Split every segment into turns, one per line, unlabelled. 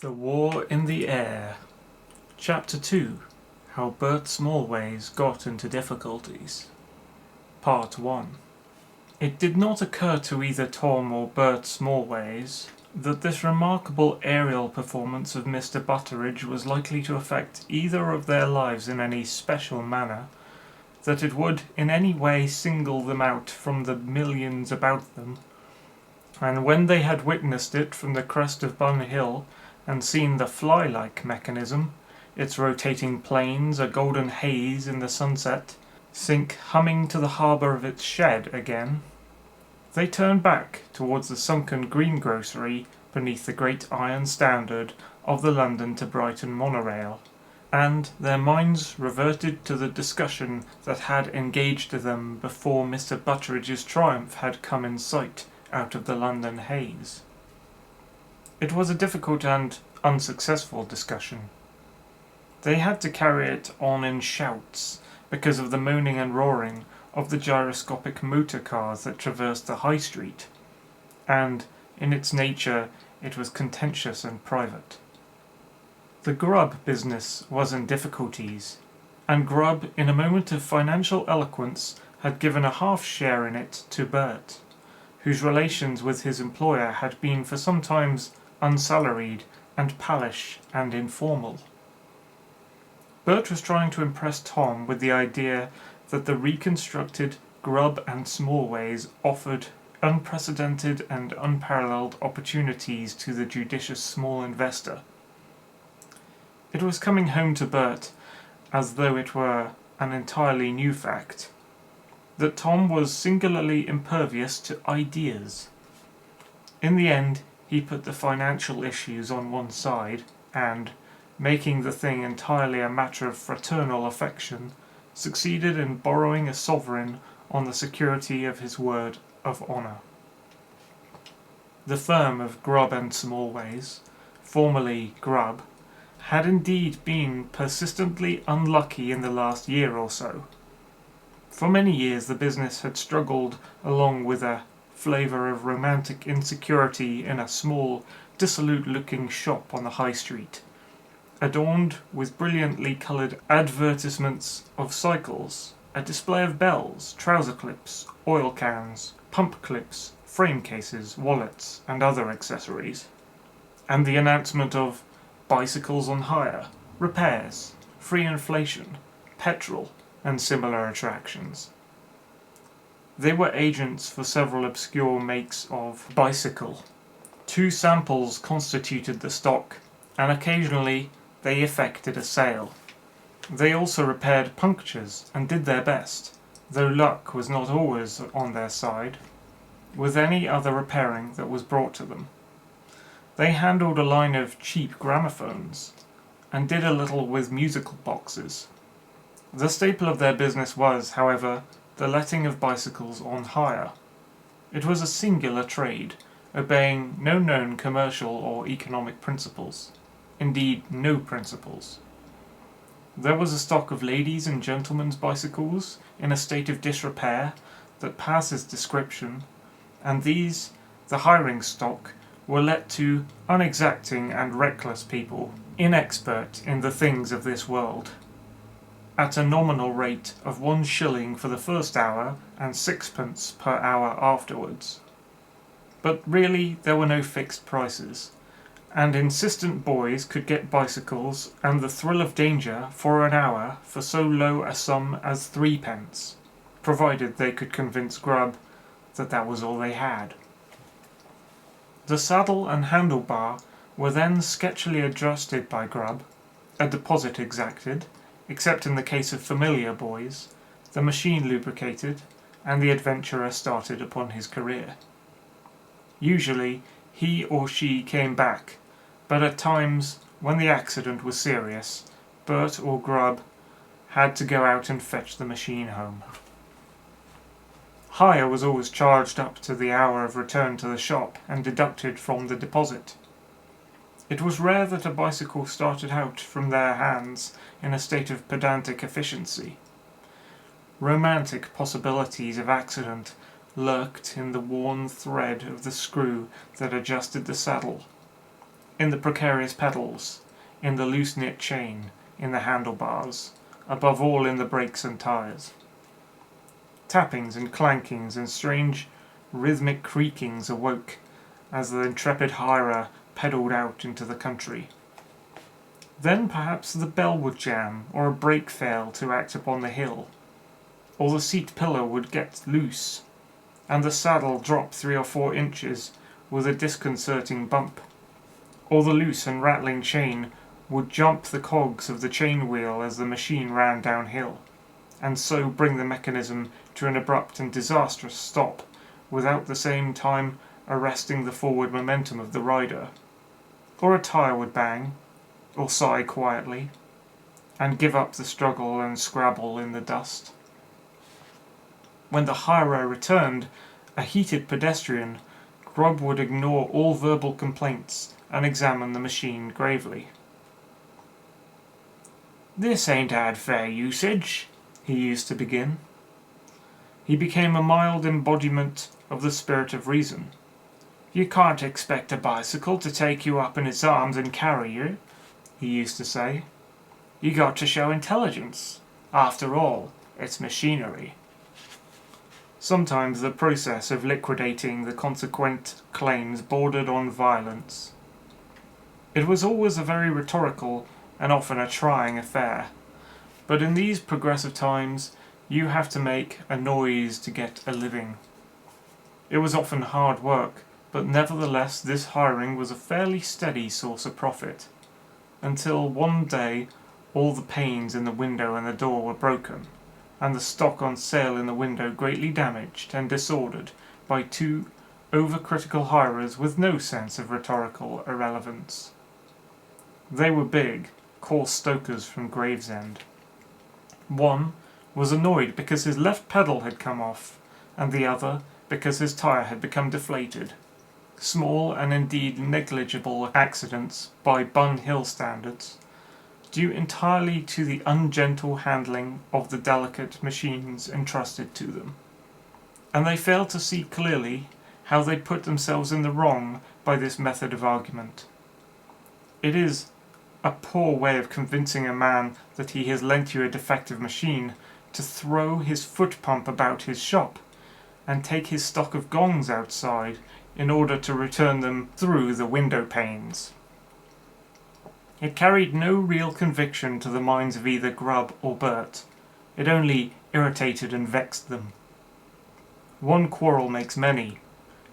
The War in the Air. Chapter 2. How Bert Smallways Got into Difficulties. Part 1. It did not occur to either Tom or Bert Smallways that this remarkable aerial performance of Mr. Butteridge was likely to affect either of their lives in any special manner, that it would in any way single them out from the millions about them, and when they had witnessed it from the crest of Bun Hill, and seen the fly-like mechanism, its rotating planes a golden haze in the sunset, sink humming to the harbour of its shed again, they turned back towards the sunken greengrocery beneath the great iron standard of the London to Brighton monorail, and their minds reverted to the discussion that had engaged them before Mr. Butteridge's triumph had come in sight out of the London haze. It was a difficult and unsuccessful discussion. They had to carry it on in shouts because of the moaning and roaring of the gyroscopic motor cars that traversed the High Street, and in its nature it was contentious and private. The Grubb business was in difficulties, and Grubb, in a moment of financial eloquence, had given a half share in it to Bert, whose relations with his employer had been for some time unsalaried and pallish and informal. Bert was trying to impress Tom with the idea that the reconstructed Grubb and Smallways offered unprecedented and unparalleled opportunities to the judicious small investor. It was coming home to Bert, as though it were an entirely new fact, that Tom was singularly impervious to ideas. In the end, he put the financial issues on one side, and, making the thing entirely a matter of fraternal affection, succeeded in borrowing a sovereign on the security of his word of honour. The firm of Grubb and Smallways, formerly Grubb, had indeed been persistently unlucky in the last year or so. For many years the business had struggled along with a flavour of romantic insecurity in a small, dissolute-looking shop on the High Street, adorned with brilliantly coloured advertisements of cycles, a display of bells, trouser clips, oil cans, pump clips, frame cases, wallets, and other accessories, and the announcement of bicycles on hire, repairs, free inflation, petrol, and similar attractions. They were agents for several obscure makes of bicycle. 2 samples constituted the stock, and occasionally they effected a sale. They also repaired punctures and did their best, though luck was not always on their side, with any other repairing that was brought to them. They handled a line of cheap gramophones, and did a little with musical boxes. The staple of their business was, however, the letting of bicycles on hire. It was a singular trade, obeying no known commercial or economic principles. Indeed, no principles. There was a stock of ladies' and gentlemen's bicycles in a state of disrepair that passes description, and these, the hiring stock, were let to unexacting and reckless people, inexpert in the things of this world, at a nominal rate of 1 shilling for the first hour and 6pence per hour afterwards. But really there were no fixed prices, and insistent boys could get bicycles and the thrill of danger for an hour for so low a sum as 3pence, provided they could convince Grubb that that was all they had. The saddle and handlebar were then sketchily adjusted by Grubb, a deposit exacted, except in the case of familiar boys, the machine lubricated, and the adventurer started upon his career. Usually he or she came back, but at times, when the accident was serious, Bert or Grubb had to go out and fetch the machine home. Hire was always charged up to the hour of return to the shop and deducted from the deposit. It was rare that a bicycle started out from their hands in a state of pedantic efficiency. Romantic possibilities of accident lurked in the worn thread of the screw that adjusted the saddle, in the precarious pedals, in the loose-knit chain, in the handlebars, above all in the brakes and tyres. Tappings and clankings and strange rhythmic creakings awoke as the intrepid hirer pedalled out into the country. Then perhaps the bell would jam, or a brake fail to act upon the hill, or the seat pillow would get loose, and the saddle drop 3 or 4 inches with a disconcerting bump, or the loose and rattling chain would jump the cogs of the chain wheel as the machine ran downhill, and so bring the mechanism to an abrupt and disastrous stop, without the same time arresting the forward momentum of the rider. Or a tyre would bang, or sigh quietly, and give up the struggle and scrabble in the dust. When the hirer returned, a heated pedestrian, Grubb would ignore all verbal complaints and examine the machine gravely. "This ain't had fair usage," he used to begin. He became a mild embodiment of the spirit of reason. "You can't expect a bicycle to take you up in its arms and carry you," he used to say. "You got to show intelligence. After all, it's machinery." Sometimes the process of liquidating the consequent claims bordered on violence. It was always a very rhetorical and often a trying affair, but in these progressive times you have to make a noise to get a living. It was often hard work, but nevertheless this hiring was a fairly steady source of profit, until one day all the panes in the window and the door were broken, and the stock on sale in the window greatly damaged and disordered by 2 overcritical hirers with no sense of rhetorical irrelevance. They were big, coarse stokers from Gravesend. One was annoyed because his left pedal had come off, and the other because his tyre had become deflated. Small and indeed negligible accidents by Bun Hill standards, due entirely to the ungentle handling of the delicate machines entrusted to them. And they failed to see clearly how they put themselves in the wrong by this method of argument. It is a poor way of convincing a man that he has lent you a defective machine to throw his foot pump about his shop, and take his stock of gongs outside in order to return them through the window panes. It carried no real conviction to the minds of either Grubb or Bert. It only irritated and vexed them. One quarrel makes many,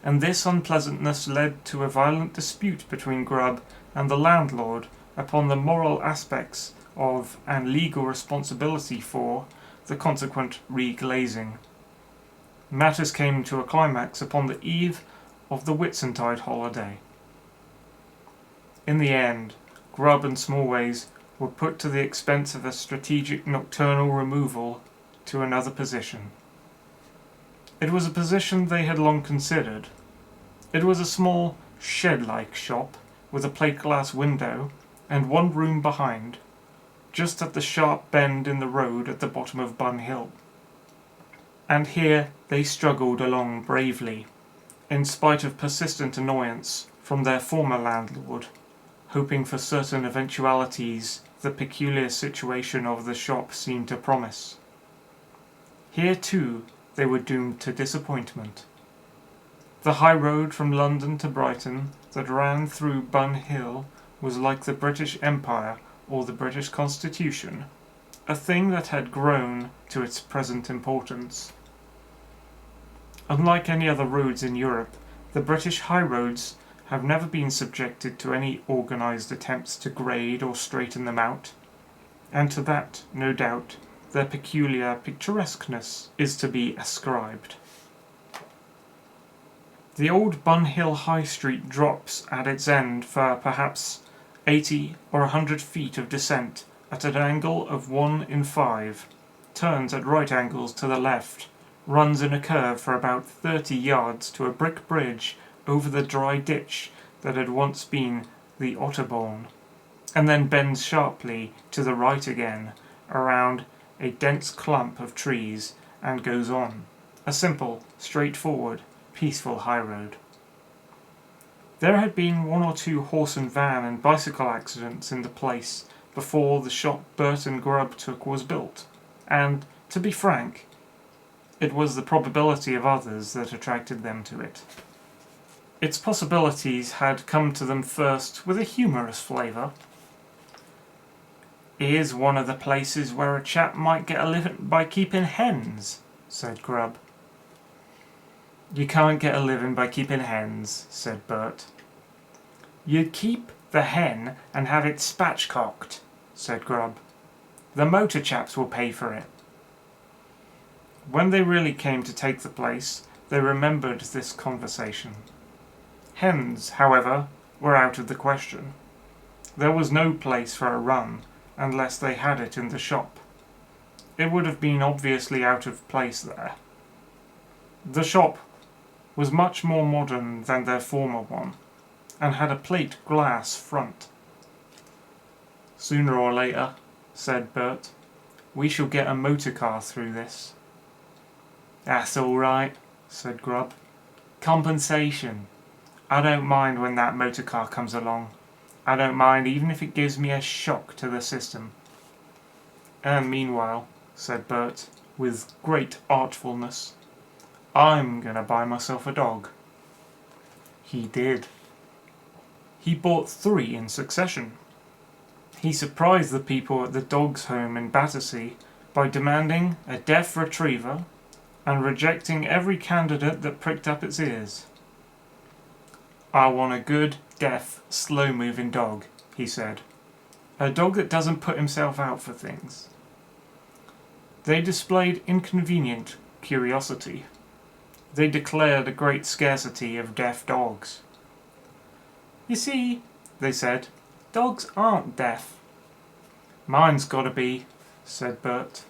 and this unpleasantness led to a violent dispute between Grubb and the landlord upon the moral aspects of and legal responsibility for the consequent reglazing. Matters came to a climax upon the eve of the Whitsuntide holiday. In the end, Grubb and Smallways were put to the expense of a strategic nocturnal removal to another position. It was a position they had long considered. It was a small, shed-like shop, with a plate-glass window and one room behind, just at the sharp bend in the road at the bottom of Bun Hill. And here they struggled along bravely, in spite of persistent annoyance from their former landlord, hoping for certain eventualities the peculiar situation of the shop seemed to promise. Here too they were doomed to disappointment. The high road from London to Brighton that ran through Bun Hill was like the British Empire or the British Constitution, a thing that had grown to its present importance. Unlike any other roads in Europe, the British high roads have never been subjected to any organised attempts to grade or straighten them out, and to that, no doubt, their peculiar picturesqueness is to be ascribed. The old Bun Hill High Street drops at its end for perhaps 80 or 100 feet of descent at an angle of 1 in 5, turns at right angles to the left, runs in a curve for about 30 yards to a brick bridge over the dry ditch that had once been the Otterbourne, and then bends sharply to the right again around a dense clump of trees and goes on, a simple, straightforward, peaceful high road. There had been 1 or 2 horse and van and bicycle accidents in the place before the shop Bert and Grub took was built, and, to be frank, it was the probability of others that attracted them to it. Its possibilities had come to them first with a humorous flavour. "Here's one of the places where a chap might get a living by keeping hens," said Grub. "You can't get a living by keeping hens," said Bert. "You'd keep the hen and have it spatchcocked," said Grub. "The motor chaps will pay for it." When they really came to take the place, they remembered this conversation. Hens, however, were out of the question. There was no place for a run unless they had it in the shop. It would have been obviously out of place there. The shop was much more modern than their former one, and had a plate glass front. "Sooner or later," said Bert, "we shall get a motor car through this." "That's all right," said Grub. "Compensation. I don't mind when that motor car comes along. I don't mind even if it gives me a shock to the system." "And meanwhile," said Bert, with great artfulness, "I'm gonna buy myself a dog." He did. He bought 3 in succession. He surprised the people at the dog's home in Battersea by demanding a deaf retriever and rejecting every candidate that pricked up its ears. "I want a good, deaf, slow-moving dog," he said. "A dog that doesn't put himself out for things." They displayed inconvenient curiosity. They declared a great scarcity of deaf dogs. "You see," they said, "dogs aren't deaf." "Mine's gotta be," said Bert.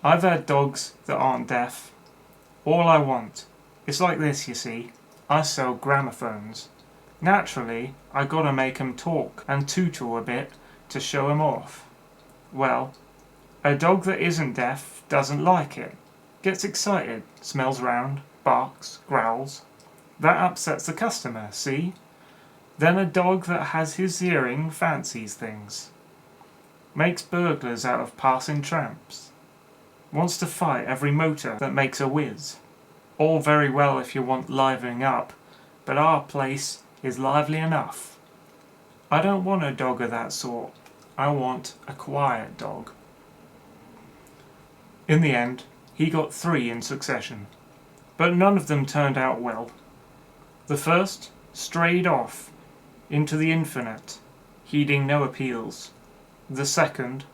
"I've had dogs that aren't deaf. All I want. It's like this, you see. I sell gramophones. Naturally, I gotta make 'em talk and tootle a bit to show 'em off. Well, a dog that isn't deaf doesn't like it. Gets excited, smells round, barks, growls. That upsets the customer, see? Then a dog that has his hearing fancies things. Makes burglars out of passing tramps. Wants to fight every motor that makes a whiz. All very well if you want livening up, but our place is lively enough. I don't want a dog of that sort. I want a quiet dog." In the end, he got 3 in succession, but none of them turned out well. The first strayed off into the infinite, heeding no appeals. The second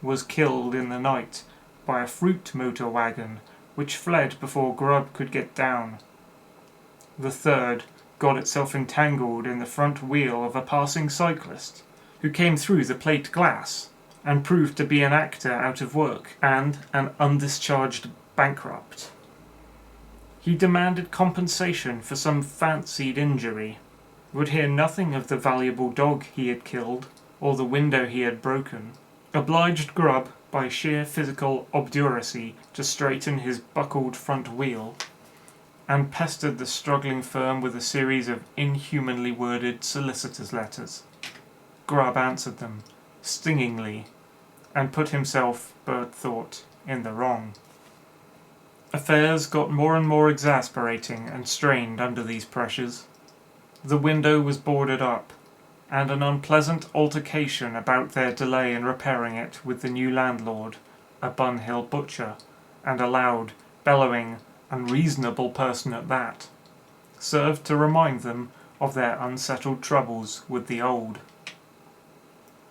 was killed in the night by a fruit motor wagon, which fled before Grub could get down. The third got itself entangled in the front wheel of a passing cyclist, who came through the plate glass, and proved to be an actor out of work and an undischarged bankrupt. He demanded compensation for some fancied injury, would hear nothing of the valuable dog he had killed or the window he had broken, obliged Grub by sheer physical obduracy to straighten his buckled front wheel, and pestered the struggling firm with a series of inhumanly worded solicitors' letters. Grub answered them, stingingly, and put himself, Bert thought, in the wrong. Affairs got more and more exasperating and strained under these pressures. The window was boarded up, and an unpleasant altercation about their delay in repairing it with the new landlord, a Bunhill butcher, and a loud, bellowing, unreasonable person at that, served to remind them of their unsettled troubles with the old.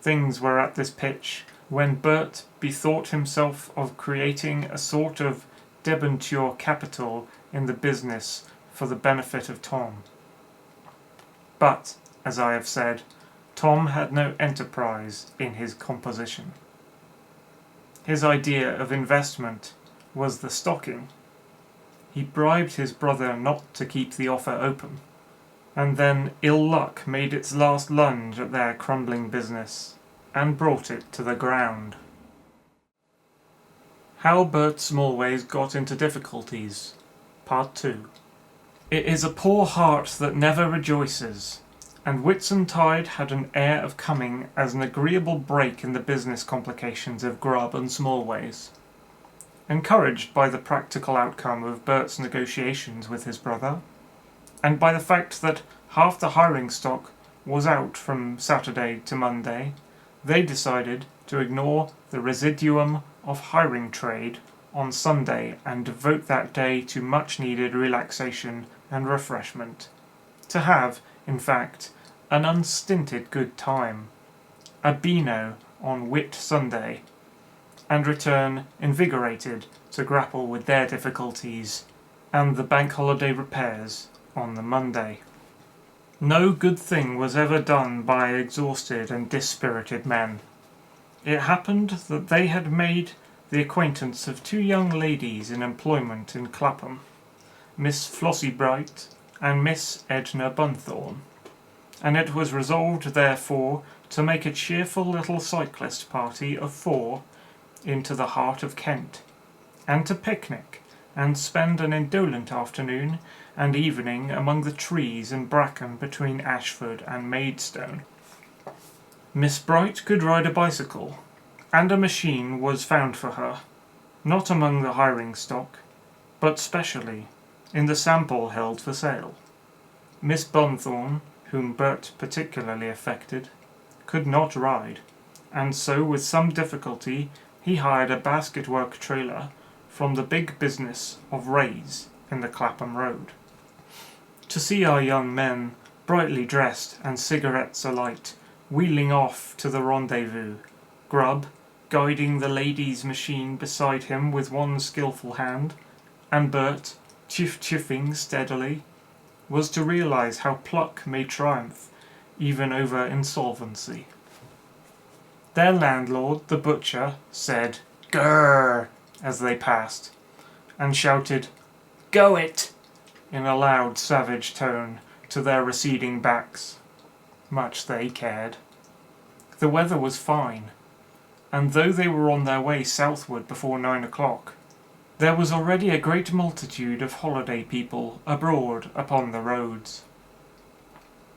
Things were at this pitch when Bert bethought himself of creating a sort of debenture capital in the business for the benefit of Tom. But, as I have said, Tom had no enterprise in his composition. His idea of investment was the stocking. He bribed his brother not to keep the offer open, and then ill luck made its last lunge at their crumbling business, and brought it to the ground. How Bert Smallways got into difficulties, Part 2. It is a poor heart that never rejoices, and Whitsuntide had an air of coming as an agreeable break in the business complications of Grubb and Smallways. Encouraged by the practical outcome of Bert's negotiations with his brother, and by the fact that half the hiring stock was out from Saturday to Monday, they decided to ignore the residuum of hiring trade on Sunday and devote that day to much-needed relaxation and refreshment. To have, in fact, an unstinted good time, a Beano on Whit Sunday, and return invigorated to grapple with their difficulties and the bank holiday repairs on the Monday. No good thing was ever done by exhausted and dispirited men. It happened that they had made the acquaintance of two young ladies in employment in Clapham, Miss Flossie Bright and Miss Edna Bunthorne, and it was resolved therefore to make a cheerful little cyclist party of 4 into the heart of Kent, and to picnic and spend an indolent afternoon and evening among the trees and bracken between Ashford and Maidstone. Miss Bright could ride a bicycle, and a machine was found for her, not among the hiring stock, but specially in the sample held for sale. Miss Bunthorne, whom Bert particularly affected, could not ride, and so with some difficulty he hired a basket-work trailer from the big business of Ray's in the Clapham Road. To see our young men, brightly dressed and cigarettes alight, wheeling off to the rendezvous, Grubb guiding the lady's machine beside him with one skilful hand, and Bert chiffing steadily, was to realise how pluck may triumph even over insolvency. Their landlord, the butcher, said "Grrr" as they passed, and shouted "Go it!" in a loud, savage tone to their receding backs. Much they cared. The weather was fine, and though they were on their way southward before 9 o'clock, there was already a great multitude of holiday people abroad upon the roads.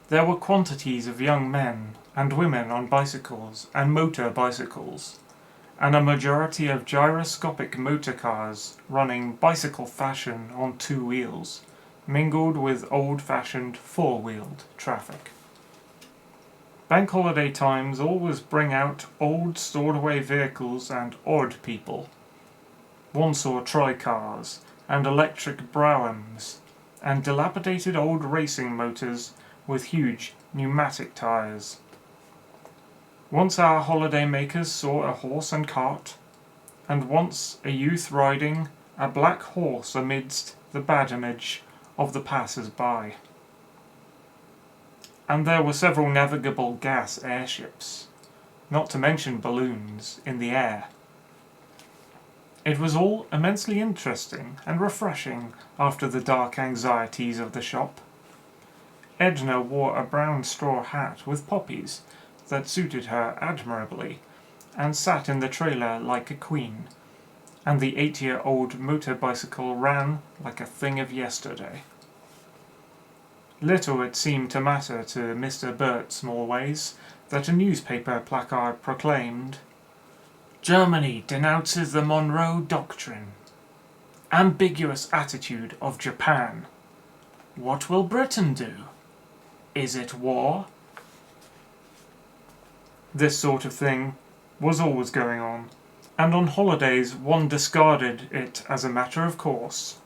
There were quantities of young men and women on bicycles and motor bicycles, and a majority of gyroscopic motor cars running bicycle fashion on 2 wheels, mingled with old-fashioned 4-wheeled traffic. Bank holiday times always bring out old stored-away vehicles and odd people. One saw tricars and electric broughams, and dilapidated old racing motors with huge pneumatic tyres. Once our holiday makers saw a horse and cart, and once a youth riding a black horse amidst the badinage of the passers-by. And there were several navigable gas airships, not to mention balloons, in the air. It was all immensely interesting and refreshing after the dark anxieties of the shop. Edna wore a brown straw hat with poppies that suited her admirably, and sat in the trailer like a queen, and the 8-year-old motor bicycle ran like a thing of yesterday. Little it seemed to matter to Mr. Bert Smallways that a newspaper placard proclaimed, "Germany denounces the Monroe Doctrine. Ambiguous attitude of Japan. What will Britain do? Is it war?" This sort of thing was always going on, and on holidays one discarded it as a matter of course.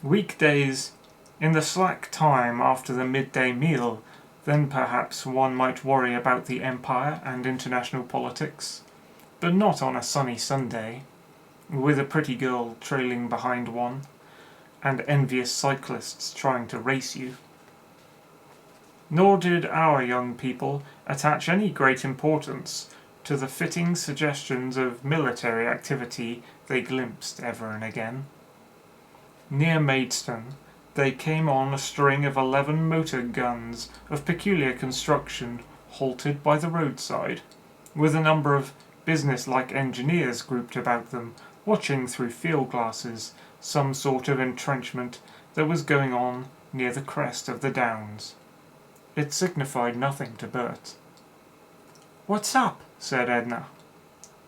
Weekdays, in the slack time after the midday meal, then perhaps one might worry about the Empire and international politics, but not on a sunny Sunday, with a pretty girl trailing behind one, and envious cyclists trying to race you. Nor did our young people attach any great importance to the fitting suggestions of military activity they glimpsed ever and again. Near Maidstone they came on a string of 11 motor guns of peculiar construction halted by the roadside, with a number of business-like engineers grouped about them, watching through field glasses some sort of entrenchment that was going on near the crest of the downs. It signified nothing to Bert. "What's up?" said Edna.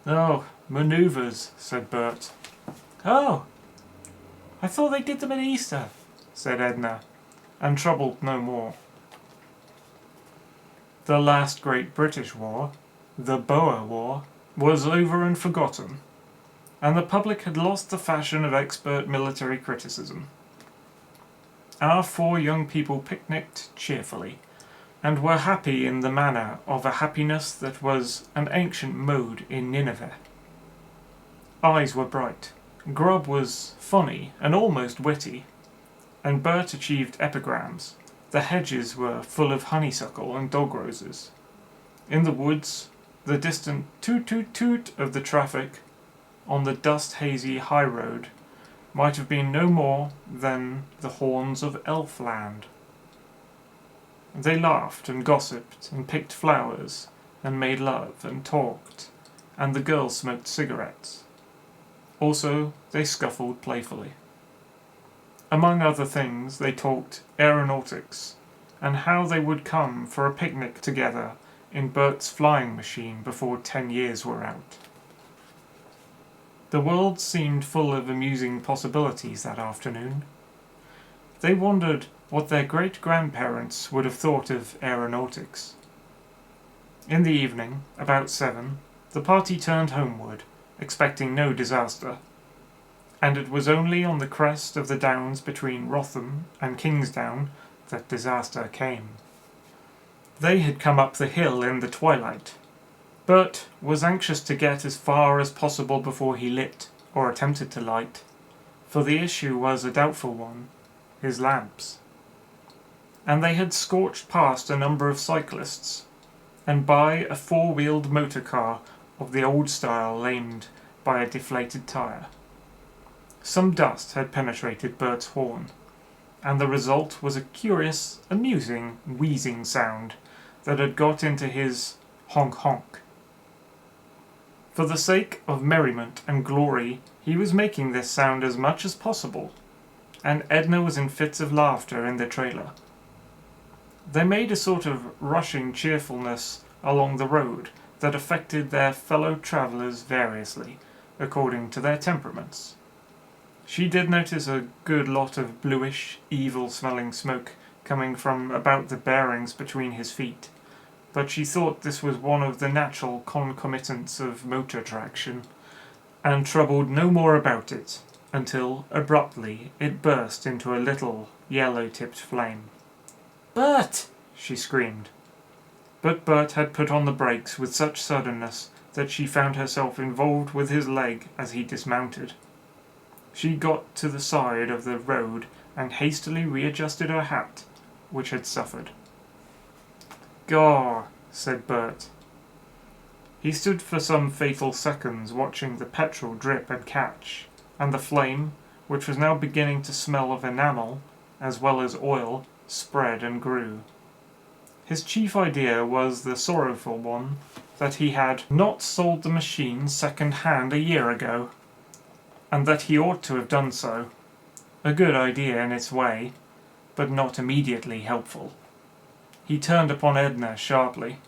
"Oh, manoeuvres," said Bert. "Oh, I thought they did them at Easter," said Edna, and troubled no more. The last great British war, the Boer War, was over and forgotten, and the public had lost the fashion of expert military criticism. Our 4 young people picnicked cheerfully, and were happy in the manner of a happiness that was an ancient mode in Nineveh. Eyes were bright, Grub was funny and almost witty, and Bert achieved epigrams. The hedges were full of honeysuckle and dog roses. In the woods, the distant toot-toot-toot of the traffic on the dust-hazy high road might have been no more than the horns of Elfland. They laughed and gossiped and picked flowers and made love and talked, and the girls smoked cigarettes. Also, they scuffled playfully. Among other things, they talked aeronautics and how they would come for a picnic together in Bert's flying machine before 10 years were out. The world seemed full of amusing possibilities that afternoon. They wondered what their great-grandparents would have thought of aeronautics. In the evening, about 7, the party turned homeward, expecting no disaster, and it was only on the crest of the downs between Wrotham and Kingsdown that disaster came. They had come up the hill in the twilight. Bert was anxious to get as far as possible before he lit, or attempted to light, for the issue was a doubtful one, his lamps. And they had scorched past a number of cyclists, and by a 4-wheeled motor car of the old style lamed by a deflated tyre. Some dust had penetrated Bert's horn, and the result was a curious, amusing, wheezing sound that had got into his honk-honk. For the sake of merriment and glory, he was making this sound as much as possible, and Edna was in fits of laughter in the trailer. They made a sort of rushing cheerfulness along the road that affected their fellow travellers variously, according to their temperaments. She did notice a good lot of bluish, evil-smelling smoke coming from about the bearings between his feet, but she thought this was one of the natural concomitants of motor traction, and troubled no more about it, until, abruptly, it burst into a little, yellow-tipped flame. "Bert!" she screamed. But Bert had put on the brakes with such suddenness that she found herself involved with his leg as he dismounted. She got to the side of the road and hastily readjusted her hat, which had suffered. "Gaw," said Bert. He stood for some fateful seconds watching the petrol drip and catch, and the flame, which was now beginning to smell of enamel, as well as oil, spread and grew. His chief idea was the sorrowful one that he had not sold the machine second-hand a year ago, and that he ought to have done so. A good idea in its way, but not immediately helpful. He turned upon Edna sharply.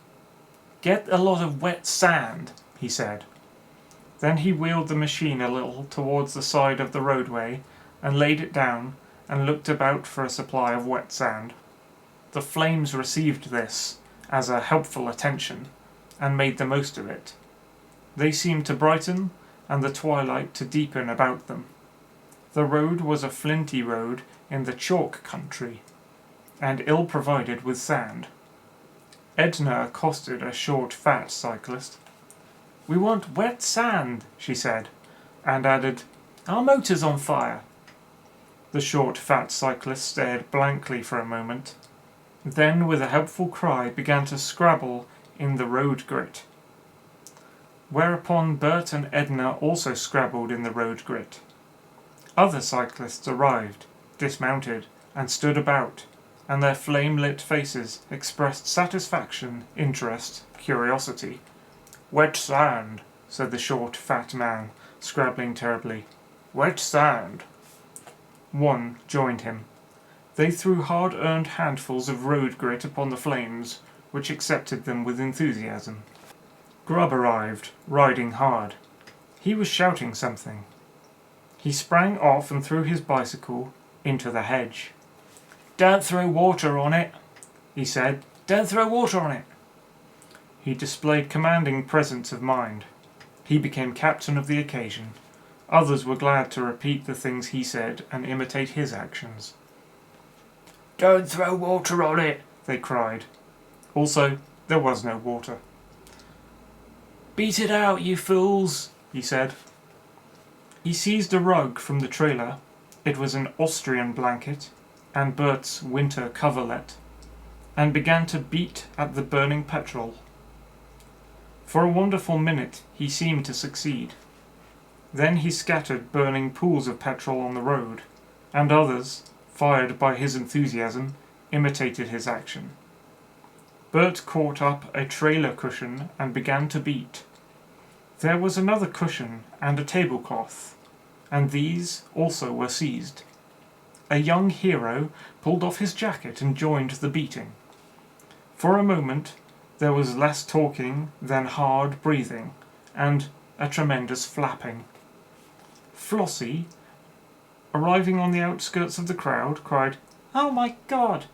"Get a lot of wet sand," he said. Then he wheeled the machine a little towards the side of the roadway and laid it down and looked about for a supply of wet sand. The flames received this as a helpful attention and made the most of it. They seemed to brighten and the twilight to deepen about them. The road was a flinty road in the chalk country, and ill provided with sand. Edna accosted a short, fat cyclist. "We want wet sand," she said, and added, "Our motor's on fire." The short, fat cyclist stared blankly for a moment, then with a helpful cry began to scrabble in the road grit. Whereupon Bert and Edna also scrabbled in the road grit. Other cyclists arrived, dismounted, and stood about, and their flame-lit faces expressed satisfaction, interest, curiosity. "Wet sand," said the short, fat man, scrabbling terribly. "Wet sand." One joined him, They threw hard-earned handfuls of road grit upon the flames, which accepted them with enthusiasm. Grubb arrived, riding hard. He was shouting something. He sprang off and threw his bicycle into the hedge. "Don't throw water on it," he said. "Don't throw water on it." He displayed commanding presence of mind. He became captain of the occasion. Others were glad to repeat the things he said and imitate his actions. "Don't throw water on it," they cried. Also, there was no water. "Beat it out, you fools," he said. He seized a rug from the trailer. It was an Austrian blanket and Bert's winter coverlet, and began to beat at the burning petrol. For a wonderful minute he seemed to succeed. Then he scattered burning pools of petrol on the road, and others, fired by his enthusiasm, imitated his action. Bert caught up a trailer cushion and began to beat. There was another cushion and a tablecloth, and these also were seized. A young hero pulled off his jacket and joined the beating. For a moment there was less talking than hard breathing, and a tremendous flapping. Flossie, arriving on the outskirts of the crowd, cried, "Oh my God!"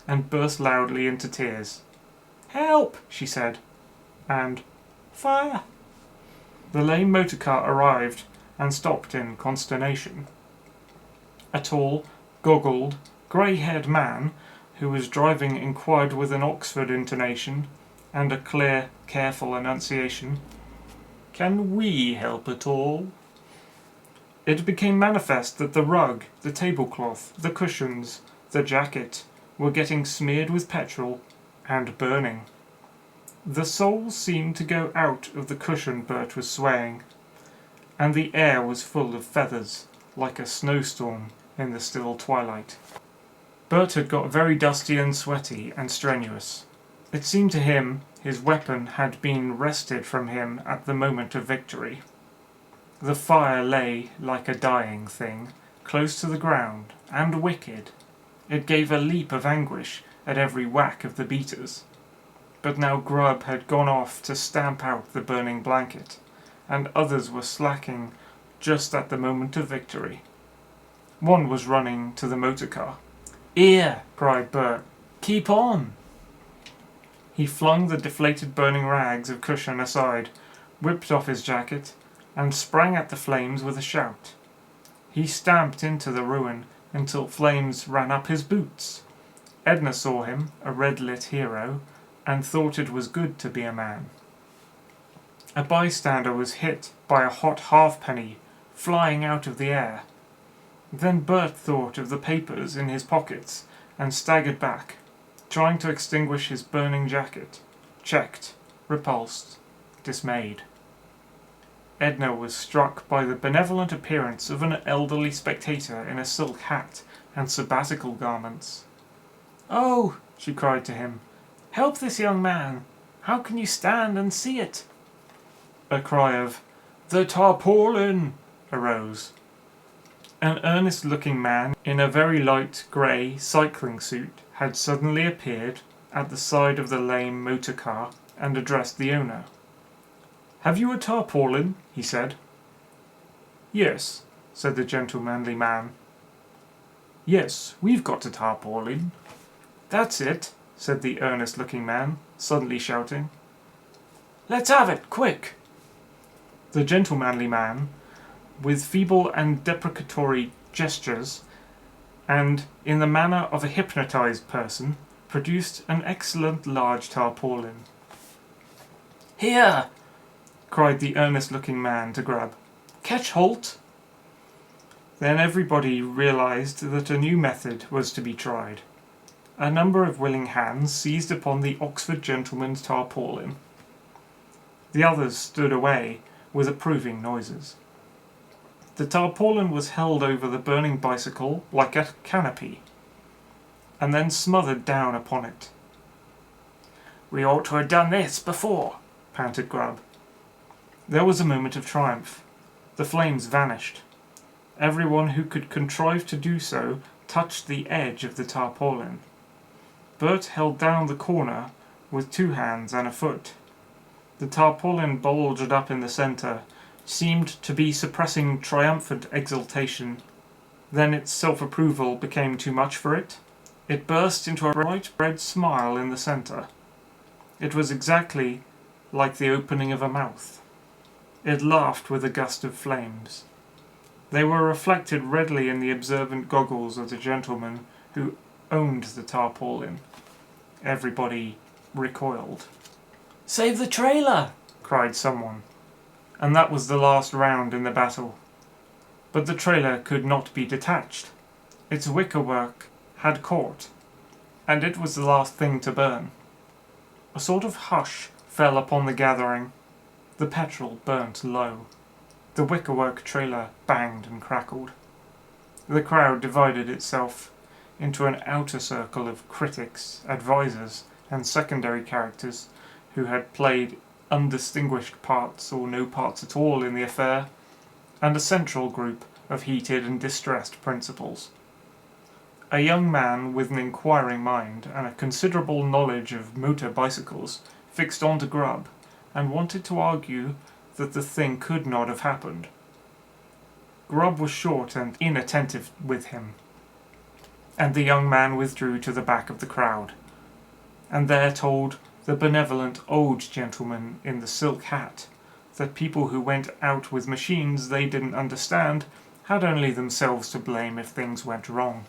and burst loudly into tears. "Help!" she said, and "Fire!" The lame motor car arrived and stopped in consternation. A tall, goggled, grey-haired man who was driving inquired with an Oxford intonation and a clear, careful enunciation, "Can we help at all?" It became manifest that the rug, the tablecloth, the cushions, the jacket were getting smeared with petrol and burning. The soul seemed to go out of the cushion Bert was swaying, and the air was full of feathers, like a snowstorm in the still twilight. Bert had got very dusty and sweaty and strenuous. It seemed to him his weapon had been wrested from him at the moment of victory. The fire lay like a dying thing, close to the ground, and wicked. It gave a leap of anguish at every whack of the beaters. But now Grubb had gone off to stamp out the burning blanket, and others were slacking just at the moment of victory. One was running to the motor car. "Here!" cried Bert. "Keep on!" He flung the deflated burning rags of cushion aside, whipped off his jacket, and sprang at the flames with a shout. He stamped into the ruin until flames ran up his boots. Edna saw him, a red-lit hero, and thought it was good to be a man. A bystander was hit by a hot halfpenny flying out of the air. Then Bert thought of the papers in his pockets and staggered back, trying to extinguish his burning jacket, checked, repulsed, dismayed. Edna was struck by the benevolent appearance of an elderly spectator in a silk hat and sabbatical garments. "Oh," she cried to him, "help this young man! How can you stand and see it?" A cry of "The tarpaulin!" arose. An earnest-looking man in a very light grey cycling suit had suddenly appeared at the side of the lame motor car and addressed the owner. "Have you a tarpaulin?" he said. "Yes," said the gentlemanly man. "Yes, we've got a tarpaulin." "That's it," said the earnest-looking man, suddenly shouting. "Let's have it, quick!" The gentlemanly man, with feeble and deprecatory gestures, and in the manner of a hypnotized person, produced an excellent large tarpaulin. "Here!" cried the earnest-looking man to Grubb. "Catch Holt!" Then everybody realized that a new method was to be tried. A number of willing hands seized upon the Oxford gentleman's tarpaulin. The others stood away with approving noises. The tarpaulin was held over the burning bicycle like a canopy, and then smothered down upon it. "We ought to have done this before," panted Grubb. There was a moment of triumph. The flames vanished. Everyone who could contrive to do so touched the edge of the tarpaulin. Bert held down the corner with 2 hands and a foot. The tarpaulin bulged up in the centre, seemed to be suppressing triumphant exultation. Then its self-approval became too much for it. It burst into a bright red smile in the centre. It was exactly like the opening of a mouth. It laughed with a gust of flames. They were reflected redly in the observant goggles of the gentleman who owned the tarpaulin. Everybody recoiled.
"Save the trailer!"
cried someone. And that was the last round in the battle. But the trailer could not be detached. Its wickerwork had caught, and it was the last thing to burn. A sort of hush fell upon the gathering. The petrol burnt low. The wickerwork trailer banged and crackled. The crowd divided itself into an outer circle of critics, advisors, and secondary characters who had played undistinguished parts or no parts at all in the affair, and a central group of heated and distressed principals. A young man with an inquiring mind and a considerable knowledge of motor bicycles fixed on to Grubb and wanted to argue that the thing could not have happened. Grubb was short and inattentive with him, and the young man withdrew to the back of the crowd, and there told the benevolent old gentleman in the silk hat that people who went out with machines they didn't understand had only themselves to blame if things went wrong.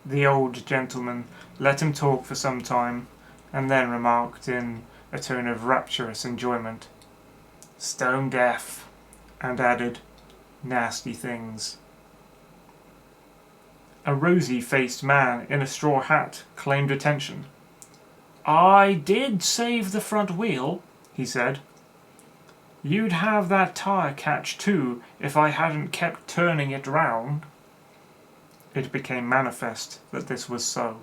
The old gentleman let him talk for some time, and then remarked in a tone of rapturous enjoyment, "Stone deaf," and added, "Nasty things." A rosy-faced man in a straw hat claimed attention. "I did save the front wheel," he said. "You'd have that tyre catch too if I hadn't kept turning it round." It became manifest that this was so.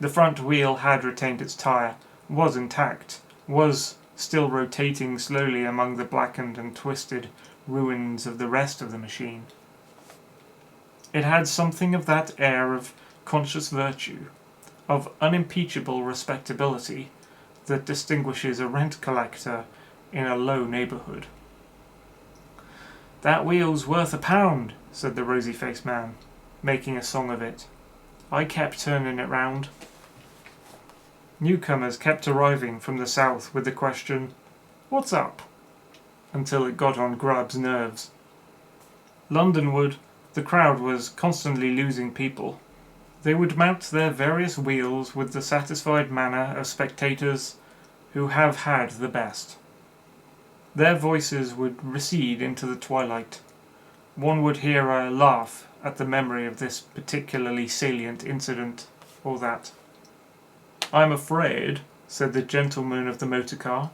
The front wheel had retained its tyre, was intact, was still rotating slowly among the blackened and twisted ruins of the rest of the machine. It had something of that air of conscious virtue, of unimpeachable respectability, that distinguishes a rent collector in a low neighbourhood. "That wheel's worth £1," said the rosy-faced man, making a song of it. "I kept turning it round." Newcomers kept arriving from the south with the question, "What's up?" until it got on Grubb's nerves. Londonward, the crowd was constantly losing people. They would mount their various wheels with the satisfied manner of spectators who have had the best. Their voices would recede into the twilight. One would hear a laugh at the memory of this particularly salient incident, or that. "I'm afraid," said the gentleman of the motor car,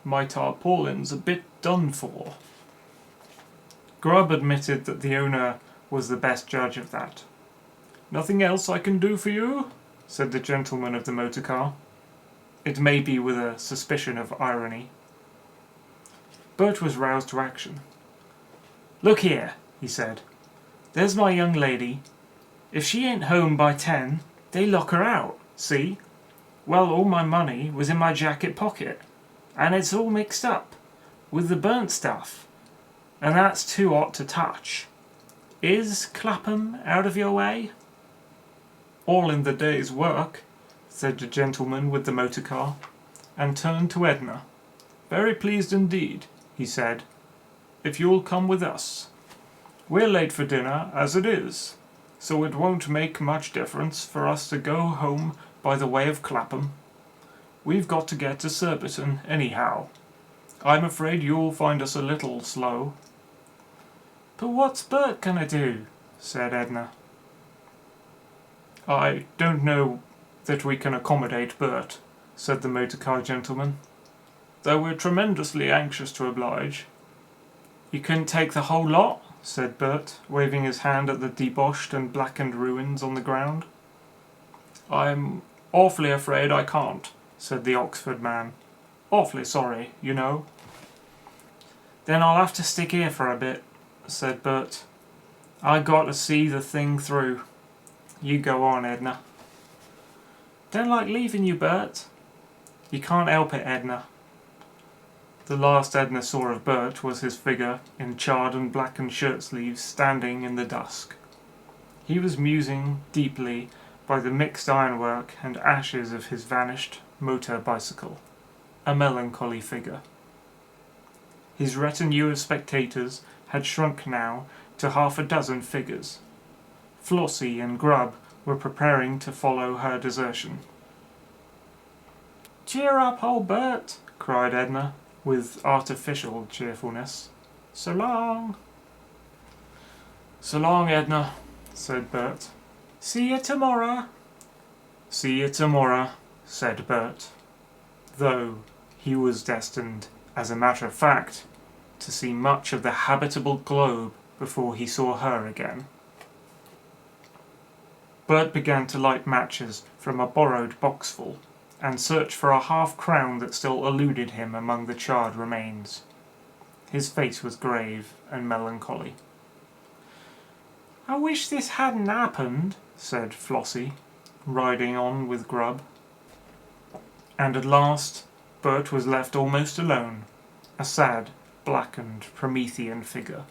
"my tarpaulin's a bit done for." Grubb admitted that the owner was the best judge of that. "Nothing else I can do for you?" said the gentleman of the motor car. It may be with a suspicion of irony. Bert was roused to action. "Look here," he said. "There's my young lady. If she ain't home by 10, they lock her out, see? Well, all my money was in my jacket pocket, and it's all mixed up with the burnt stuff, and that's too hot to touch. Is Clapham out of your way?" "All in the day's work," said the gentleman with the motor car, and turned to Edna. "Very pleased indeed," he said, "if you'll come with us. We're late for dinner as it is, so it won't make much difference for us to go home by the way of Clapham. We've got to get to Surbiton anyhow. I'm afraid you'll find us a little slow." "But what's Bert gonna do?" said Edna. "I don't know that we can accommodate Bert," said the motor car gentleman, "though we're tremendously anxious to oblige." "You couldn't take the whole lot?" said Bert, waving his hand at the deboshed and blackened ruins on the ground. "I'm awfully afraid I can't," said the Oxford man. "Awfully sorry, you know." "Then I'll have to stick here for a bit," said Bert. I got to see the thing through. You go on, Edna. Don't like leaving you, Bert. You can't help it, Edna. The last Edna saw of Bert was his figure in charred and blackened shirt sleeves standing in the dusk. He was musing deeply by the mixed ironwork and ashes of his vanished motor bicycle, a melancholy figure. His retinue of spectators had shrunk now to half a dozen figures. Flossie and Grubb were preparing to follow her desertion. "Cheer up, old Bert," cried Edna, with artificial cheerfulness. "So long." "So long, Edna," said Bert. "See you tomorrow." "See you tomorrow," said Bert, though he was destined, as a matter of fact, to see much of the habitable globe before he saw her again. Bert began to light matches from a borrowed boxful, and search for a half-crown that still eluded him among the charred remains. His face was grave and melancholy. "I wish this hadn't happened," said Flossie, riding on with Grubb. And at last Bert was left almost alone, a sad, blackened Promethean figure,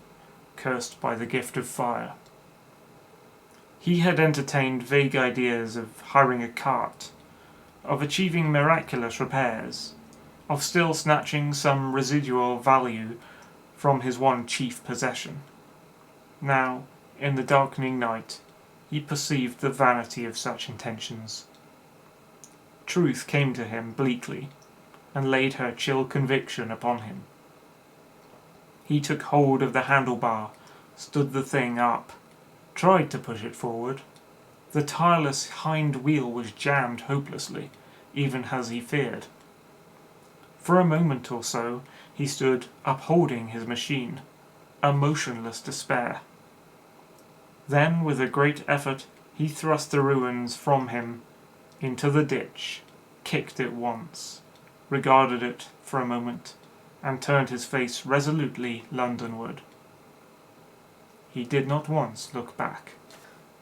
cursed by the gift of fire. He had entertained vague ideas of hiring a cart, of achieving miraculous repairs, of still snatching some residual value from his one chief possession. Now, in the darkening night, he perceived the vanity of such intentions. Truth came to him bleakly, and laid her chill conviction upon him. He took hold of the handlebar, stood the thing up, tried to push it forward. The tireless hind wheel was jammed hopelessly, even as he feared. For a moment or so he stood upholding his machine, a motionless despair. Then, with a great effort, he thrust the ruins from him into the ditch, kicked it once, regarded it for a moment, and turned his face resolutely Londonward. He did not once look back.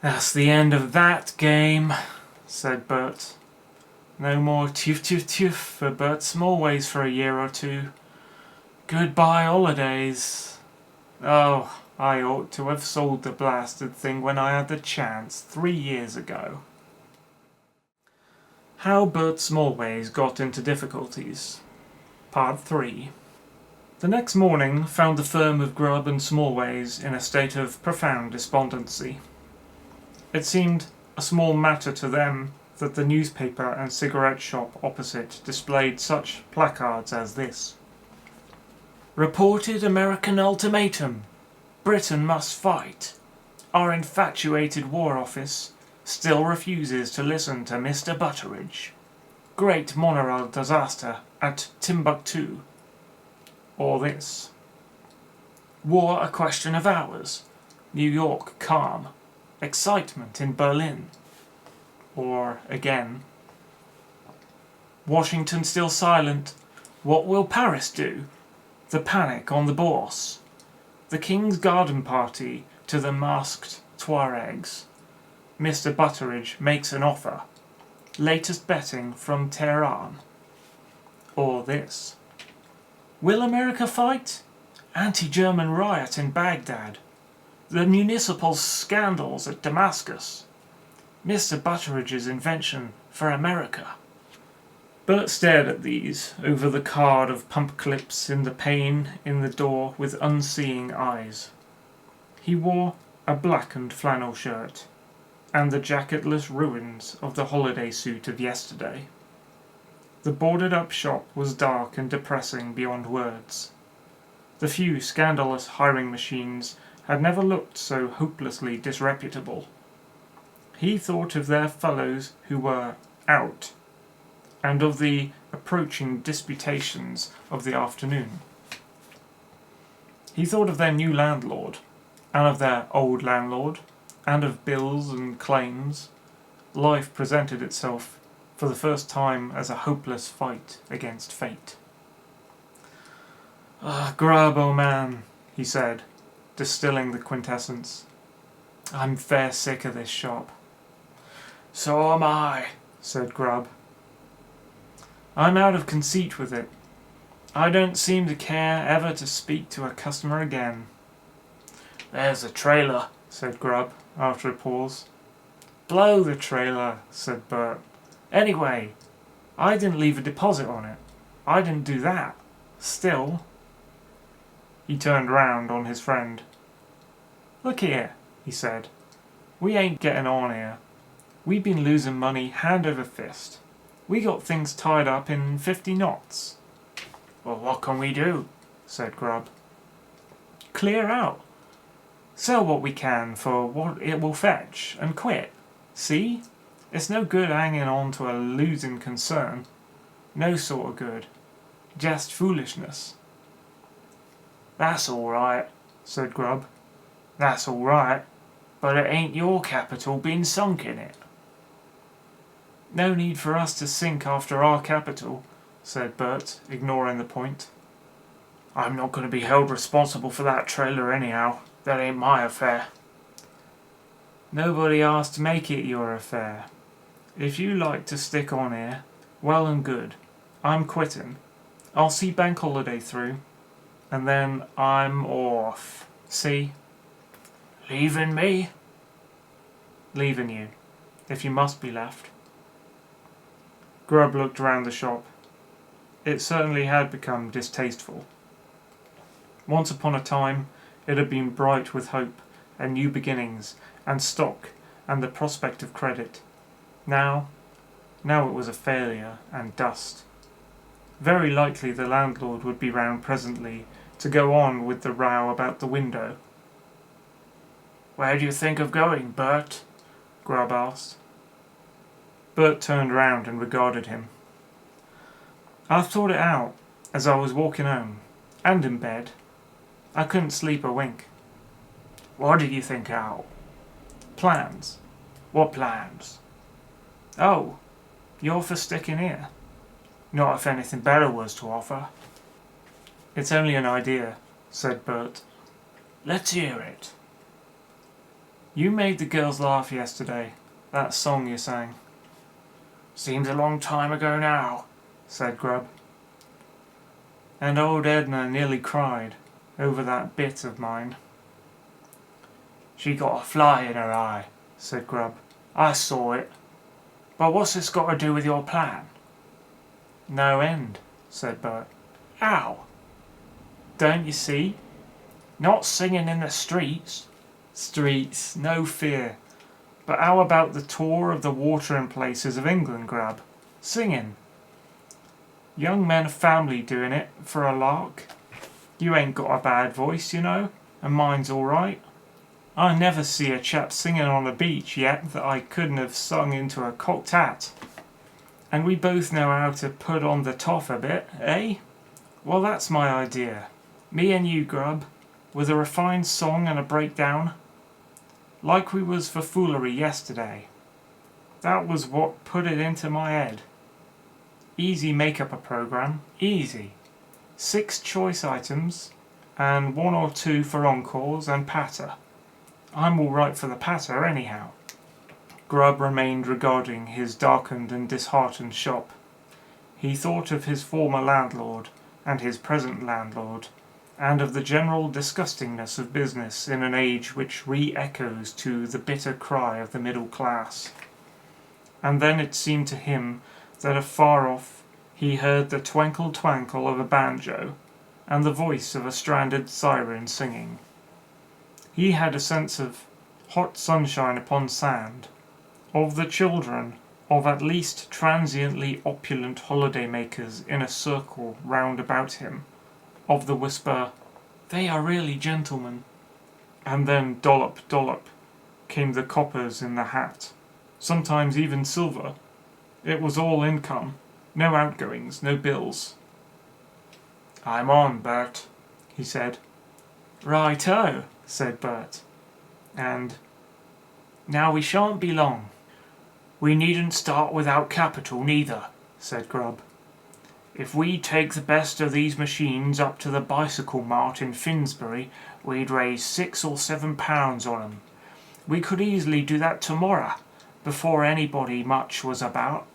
"That's the end of that game," said Bert. "No more toof-toof-toof for Bert Smallways for a year or two. Goodbye holidays. Oh, I ought to have sold the blasted thing when I had the chance 3 years ago." How Bert Smallways got into difficulties. Part 3. The next morning found the firm of Grubb and Smallways in a state of profound despondency. It seemed a small matter to them that the newspaper and cigarette shop opposite displayed such placards as this: "Reported American ultimatum. Britain must fight. Our infatuated War Office still refuses to listen to Mr. Butteridge. Great monorail disaster at Timbuktu." Or this: "War a question of hours. New York calm. Excitement in Berlin." Or again: "Washington still silent. What will Paris do? The panic on the Bourse. The King's garden party to the masked Tuaregs. Mr. Butteridge makes an offer. Latest betting from Tehran." Or this: "Will America fight? Anti-German riot in Baghdad. The municipal scandals at Damascus. Mr. Butteridge's invention for America." Bert stared at these over the card of pump clips in the pane in the door with unseeing eyes. He wore a blackened flannel shirt, and the jacketless ruins of the holiday suit of yesterday. The boarded-up shop was dark and depressing beyond words. The few scandalous hiring machines had never looked so hopelessly disreputable. He thought of their fellows who were "out," and of the approaching disputations of the afternoon. He thought of their new landlord, and of their old landlord, and of bills and claims. Life presented itself for the first time as a hopeless fight against fate. "Ah, Grubb, old man," he said, distilling the quintessence. I'm fair sick of this shop.
So am I,
said Grubb. I'm out of conceit with it. I don't seem to care ever to speak to a customer again.
There's a trailer,
said Grubb, after a pause.
Blow the
Trailer, said Bert.
Anyway,
I didn't leave a deposit on it. I didn't do that. Still. He turned round on his friend. Look here, he said. We ain't getting on here. We've been losing money hand over fist. We got things tied up in 50 knots.
Well, what can we do?
said Grubb. Clear out. Sell what we can for what it will fetch, and quit. See? It's no good hanging on to a losing concern. No sort of good. Just foolishness.
That's all right,
said Grubb.
That's all right, but it ain't your capital been sunk in it.
No need for us to sink after our capital, said Bert, ignoring the point.
I'm not going to be held responsible for that trailer anyhow. That ain't my affair.
Nobody asked to make it your affair. If you like to stick on here, well and good. I'm quitting. I'll see bank holiday through, and then I'm off. See?
Leaving me?
Leaving you, if you must be left. Grubb looked round the shop. It certainly had become distasteful. Once upon a time it had been bright with hope and new beginnings and stock and the prospect of credit. Now it was a failure and dust. Very likely the landlord would be round presently to go on with the row about the window.
Where do you think of going, Bert?
Grubb asked. Bert turned round and regarded him. I've thought it out as I was walking home, and in bed. I couldn't sleep a wink.
What did you think out?
Plans.
What plans?
Oh, you're for sticking here.
Not if anything better was to offer.
It's only an idea, said Bert.
Let's hear it.
You made the girls laugh yesterday, that song you sang.
Seems a long time ago now,
said Grubb. And old Edna nearly cried over that bit of mine.
She got a fly in her eye,
said Grubb.
I saw it. But what's this got to do with your plan?
No end, said Bert.
How?
Don't you see?
Not singing in the streets.
Streets, no fear. But how about the tour of the watering places of England, Grubb? Singing. Young men of family doing it for a lark. You ain't got a bad voice, you know, and mine's all right. I never see a chap singing on the beach yet that I couldn't have sung into a cocked hat. And we both know how to put on the toff a bit, eh? Well, that's my idea. Me and you, Grubb, with a refined song and a breakdown. Like we was for foolery yesterday. That was what put it into my head. Easy make up a programme, easy. 6 choice items, and 1 or 2 for encores and patter. I'm all right for the patter anyhow. Grubb remained regarding his darkened and disheartened shop. He thought of his former landlord and his present landlord, and of the general disgustingness of business in an age which re-echoes to the bitter cry of the middle class. And then it seemed to him that afar off he heard the twankle-twankle of a banjo and the voice of a stranded siren singing. He had a sense of hot sunshine upon sand, of the children of at least transiently opulent holiday-makers in a circle round about him, of the whisper, "They are really gentlemen." And then dollop, dollop, came the coppers in the hat, sometimes even silver. It was all income, no outgoings, no bills.
I'm on, Bert, he said.
Right-o, said Bert. And, now we shan't be long.
We needn't start without capital neither, said Grubb. If we take the best of these machines up to the bicycle mart in Finsbury, we'd raise £6 or £7 on 'em. We could easily do that tomorrow, before anybody much was about.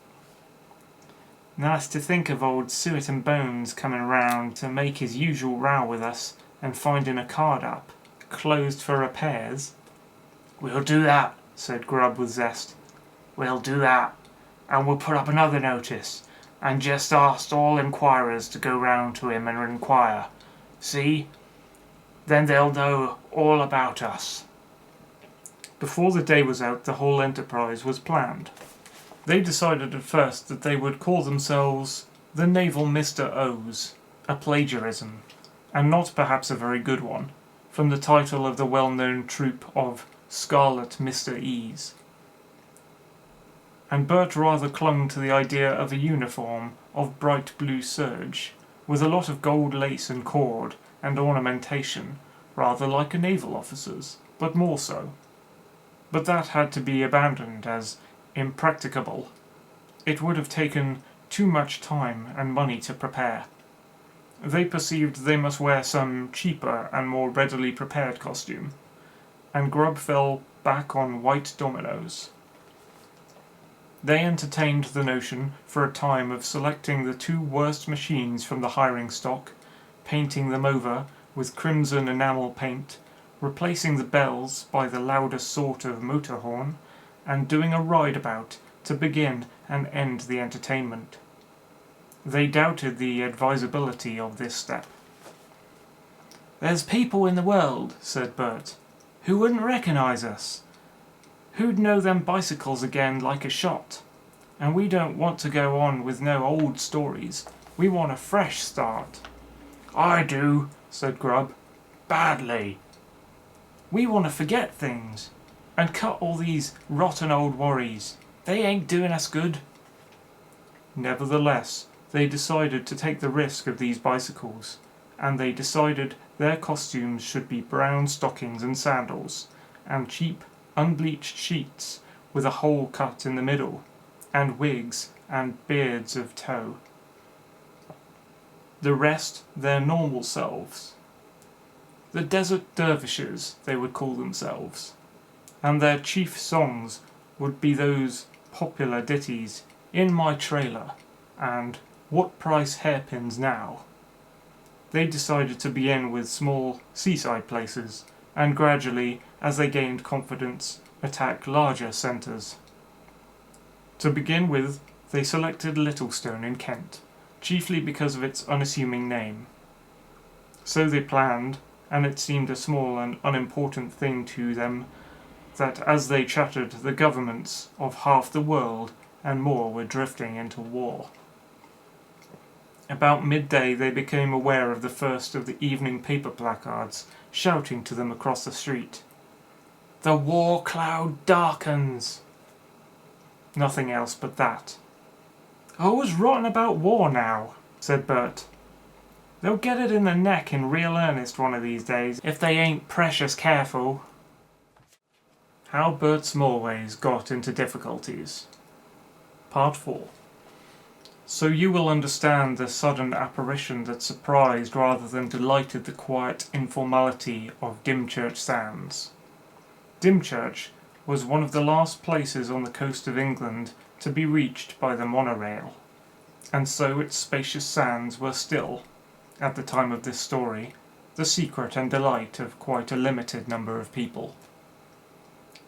Nice to think of old Suet and Bones coming round to make his usual row with us and finding a card up, closed for repairs.
We'll do that, said Grubb with zest. We'll do that, and we'll put up another notice, and just ask all inquirers to go round to him and inquire. See? Then they'll know all about us.
Before the day was out, the whole enterprise was planned. They decided at first that they would call themselves the Naval Mr. O's, a plagiarism, and not perhaps a very good one, from the title of the well-known troupe of Scarlet Mr. E's. And Bert rather clung to the idea of a uniform of bright blue serge, with a lot of gold lace and cord and ornamentation, rather like a naval officer's, but more so. But that had to be abandoned as impracticable. It would have taken too much time and money to prepare. They perceived they must wear some cheaper and more readily prepared costume, and Grubb fell back on white dominoes. They entertained the notion for a time of selecting the 2 worst machines from the hiring stock, painting them over with crimson enamel paint, replacing the bells by the loudest sort of motor horn, and doing a ride-about to begin and end the entertainment. They doubted the advisability of this step.
There's people in the world, said Bert, who wouldn't recognise us. Who'd know them bicycles again like a shot? And we don't want to go on with no old stories. We want a fresh start.
I do, said Grubb. Badly.
We want to forget things, and cut all these rotten old worries. They ain't doing us good.
Nevertheless, they decided to take the risk of these bicycles, and they decided their costumes should be brown stockings and sandals, and cheap, unbleached sheets with a hole cut in the middle, and wigs and beards of tow. The rest their normal selves. The Desert Dervishes, they would call themselves, and their chief songs would be those popular ditties, In My Trailer, and What Price Hairpins Now? They decided to begin with small seaside places, and gradually, as they gained confidence, attack larger centres. To begin with, they selected Littlestone in Kent, chiefly because of its unassuming name. So they planned, and it seemed a small and unimportant thing to them, that as they chattered the governments of half the world and more were drifting into war. About midday they became aware of the first of the evening paper placards shouting to them across the street.
The war cloud darkens.
Nothing else but that.
I was rotten about war now, said Bert. They'll get it in the neck in real earnest one of these days, if they ain't precious careful.
How Bert Smallways got into difficulties. Part 4. So you will understand the sudden apparition that surprised rather than delighted the quiet informality of Dymchurch Sands. Dymchurch was one of the last places on the coast of England to be reached by the monorail, and so its spacious sands were still, at the time of this story, the secret and delight of quite a limited number of people.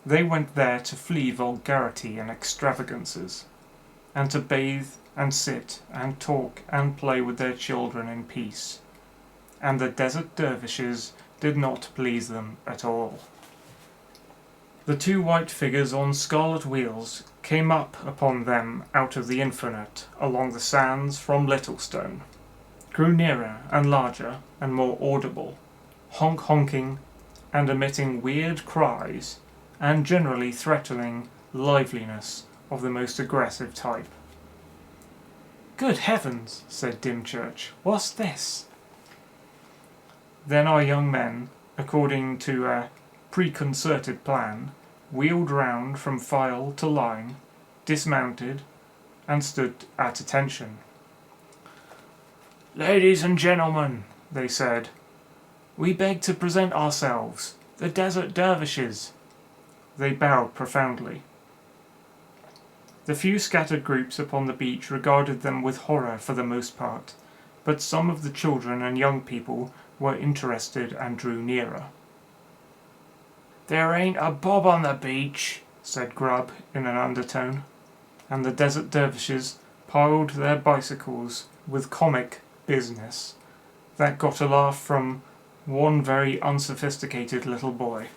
They went there to flee vulgarity and extravagances, and to bathe and sit and talk and play with their children in peace, and the Desert Dervishes did not please them at all. The 2 white figures on scarlet wheels came up upon them out of the infinite along the sands from Littlestone, grew nearer and larger and more audible, honking and emitting weird cries, and generally threatening liveliness of the most aggressive type.
Good heavens, said Dymchurch, what's this?
Then our young men, according to a preconcerted plan, wheeled round from file to line, dismounted, and stood at attention.
Ladies and gentlemen, they said, we beg to present ourselves, the Desert Dervishes.
they bowed profoundly. The few scattered groups upon the beach regarded them with horror for the most part, but some of the children and young people were interested and drew nearer.
"There ain't a bob on the beach,"
said Grubb in an undertone, and the desert dervishes piled their bicycles with comic business that got a laugh from one very unsophisticated little boy.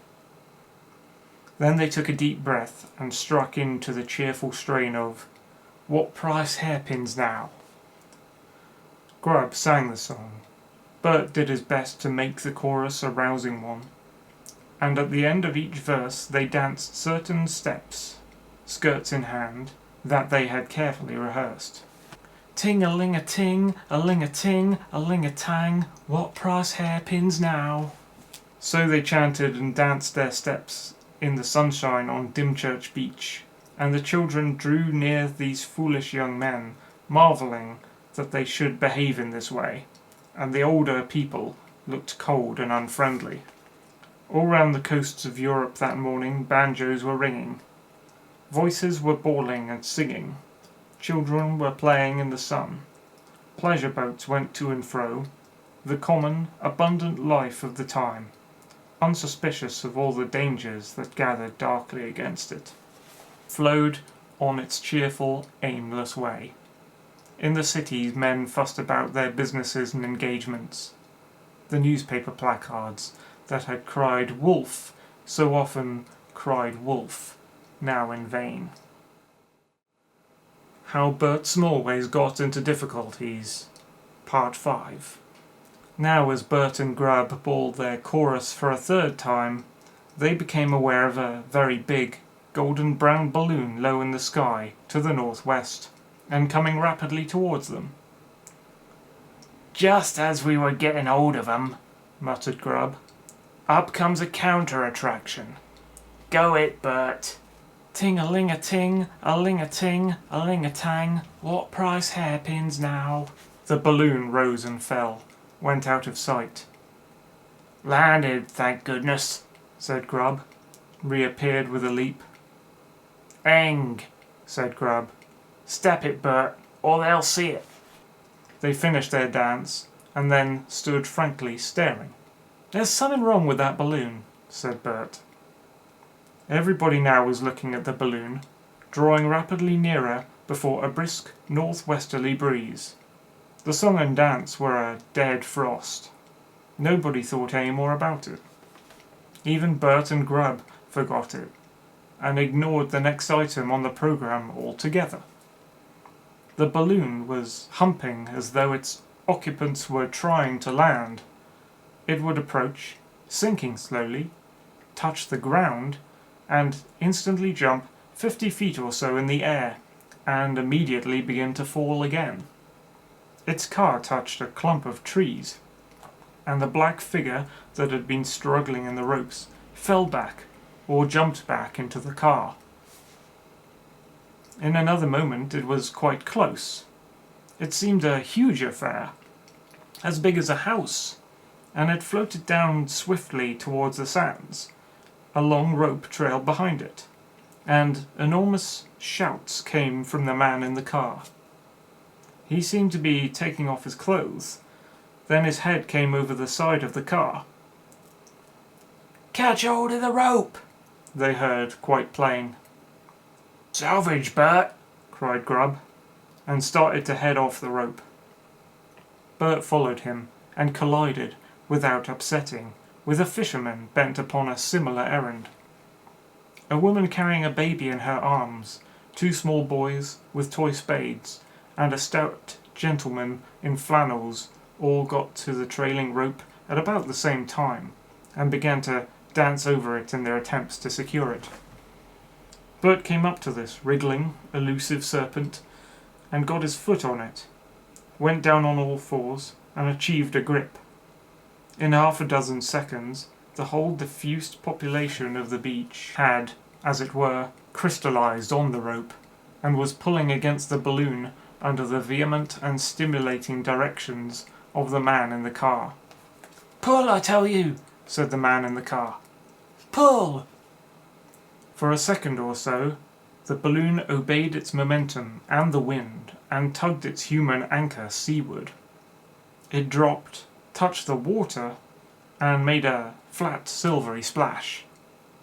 Then they took a deep breath and struck into the cheerful strain of "What Price Hairpins Now?" Grubb sang the song. Bert did his best to make the chorus a rousing one, and at the end of each verse they danced certain steps, skirts in hand, that they had carefully rehearsed. Ting-a-ling-a-ting, a-ling-a-ting, a-ling-a-tang, what price hairpins now? So they chanted and danced their steps in the sunshine on Dymchurch Beach, and the children drew near these foolish young men, marvelling that they should behave in this way, and the older people looked cold and unfriendly. All round the coasts of Europe that morning banjos were ringing. Voices were bawling and singing. Children were playing in the sun. Pleasure boats went to and fro. The common, abundant life of the time, unsuspicious of all the dangers that gathered darkly against it, flowed on its cheerful, aimless way. In the cities men fussed about their businesses and engagements. The newspaper placards that had cried "Wolf" so often cried "Wolf," now in vain. How Bert Smallways Got into Difficulties, Part 5. Now as Bert and Grubb bawled their chorus for a third time, they became aware of a very big, golden-brown balloon low in the sky to the northwest, and coming rapidly towards them.
"Just as we were getting hold of 'em," muttered Grubb, "up comes a counter-attraction. Go it, Bert."
Ting-a-ling-a-ting, a-ling-a-ting, a-ling-a-tang, what price hairpins now? The balloon rose and fell, went out of sight.
"Landed, thank goodness,"
said Grubb, reappeared with a leap.
"Eng,"
said Grubb.
"Step it, Bert, or they'll see it."
They finished their dance, and then stood frankly staring. "There's something wrong with that balloon," said Bert. Everybody now was looking at the balloon, drawing rapidly nearer before a brisk northwesterly breeze. The song and dance were a dead frost. Nobody thought any more about it. Even Bert and Grubb forgot it, and ignored the next item on the programme altogether. The balloon was humping as though its occupants were trying to land. It would approach, sinking slowly, touch the ground, and instantly jump 50 feet or so in the air, and immediately begin to fall again. Its car touched a clump of trees, and the black figure that had been struggling in the ropes fell back, or jumped back into the car. In another moment it was quite close. It seemed a huge affair, as big as a house, and it floated down swiftly towards the sands. A long rope trailed behind it, and enormous shouts came from the man in the car. He seemed to be taking off his clothes. Then his head came over the side of the car.
"Catch hold of the rope,"
they heard quite plain.
"Salvage, Bert,"
cried Grubb, and started to head off the rope. Bert followed him, and collided, without upsetting, with a fisherman bent upon a similar errand. A woman carrying a baby in her arms, two small boys with toy spades, and a stout gentleman in flannels all got to the trailing rope at about the same time, and began to dance over it in their attempts to secure it. Bert came up to this wriggling, elusive serpent, and got his foot on it, went down on all fours, and achieved a grip. In half a dozen seconds, the whole diffused population of the beach had, as it were, crystallized on the rope, and was pulling against the balloon under the vehement and stimulating directions of the man in the car.
"Pull, I tell you,"
said the man in the car.
"Pull!"
For a second or so, the balloon obeyed its momentum and the wind, and tugged its human anchor seaward. It dropped, touched the water, and made a flat silvery splash,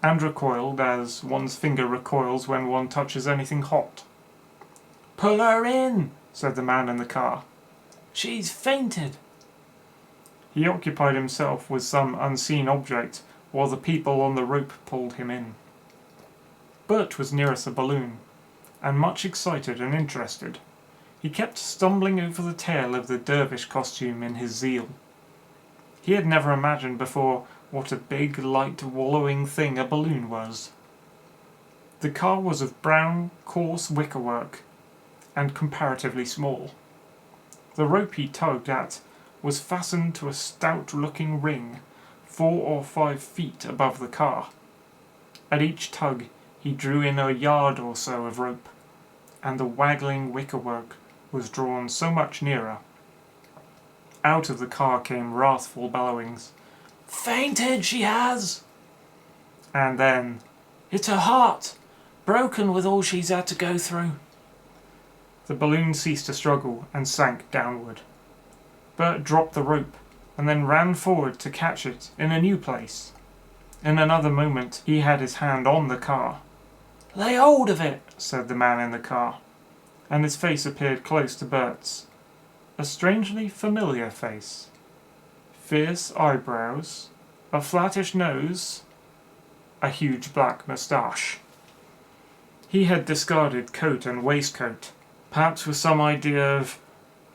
and recoiled as one's finger recoils when one touches anything hot. "Pull her in," said the man in the car. "She's fainted." He occupied himself with some unseen object while the people on the rope pulled him in. Bert was nearest the balloon, and much excited and interested. He kept stumbling over the tail of the dervish costume in his zeal. He had never imagined before what a big, light, wallowing thing a balloon was. The car was of brown, coarse wickerwork, and comparatively small. The rope he tugged at was fastened to a stout-looking ring 4 or 5 feet above the car. At each tug he drew in a yard or so of rope, and the waggling wickerwork was drawn so much nearer. Out of the car came wrathful bellowings. "Fainted, she has!" And then, "It's her heart, broken with all she's had to go through." The balloon ceased to struggle and sank downward. Bert dropped the rope and then ran forward to catch it in a new place. In another moment he had his hand on the car. "Lay hold of it," said the man in the car, and his face appeared close to Bert's. A strangely familiar face. Fierce eyebrows, a flattish nose, a huge black moustache. He had discarded coat and waistcoat, perhaps with some idea of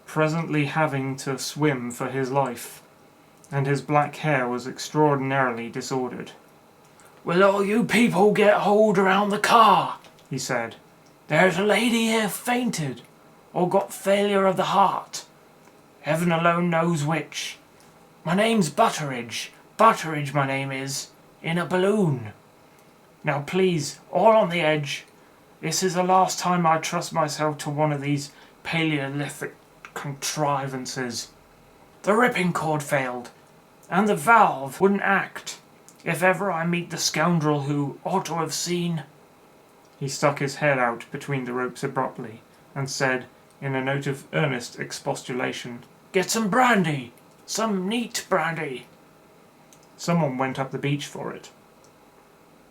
presently having to swim for his life, and his black hair was extraordinarily disordered. "Will all you people get hold around the car?" he said. "There's a lady here fainted, or got failure of the heart. Heaven alone knows which. My name's Butteridge. Butteridge my name is, in a balloon. Now please, all on the edge. This is the last time I trust myself to one of these Paleolithic contrivances. The ripping cord failed, and the valve wouldn't act. If ever I meet the scoundrel who ought to have seen—" He stuck his head out between the ropes abruptly, and said, in a note of earnest expostulation, "Get some brandy! Some neat brandy!" Someone went up the beach for it.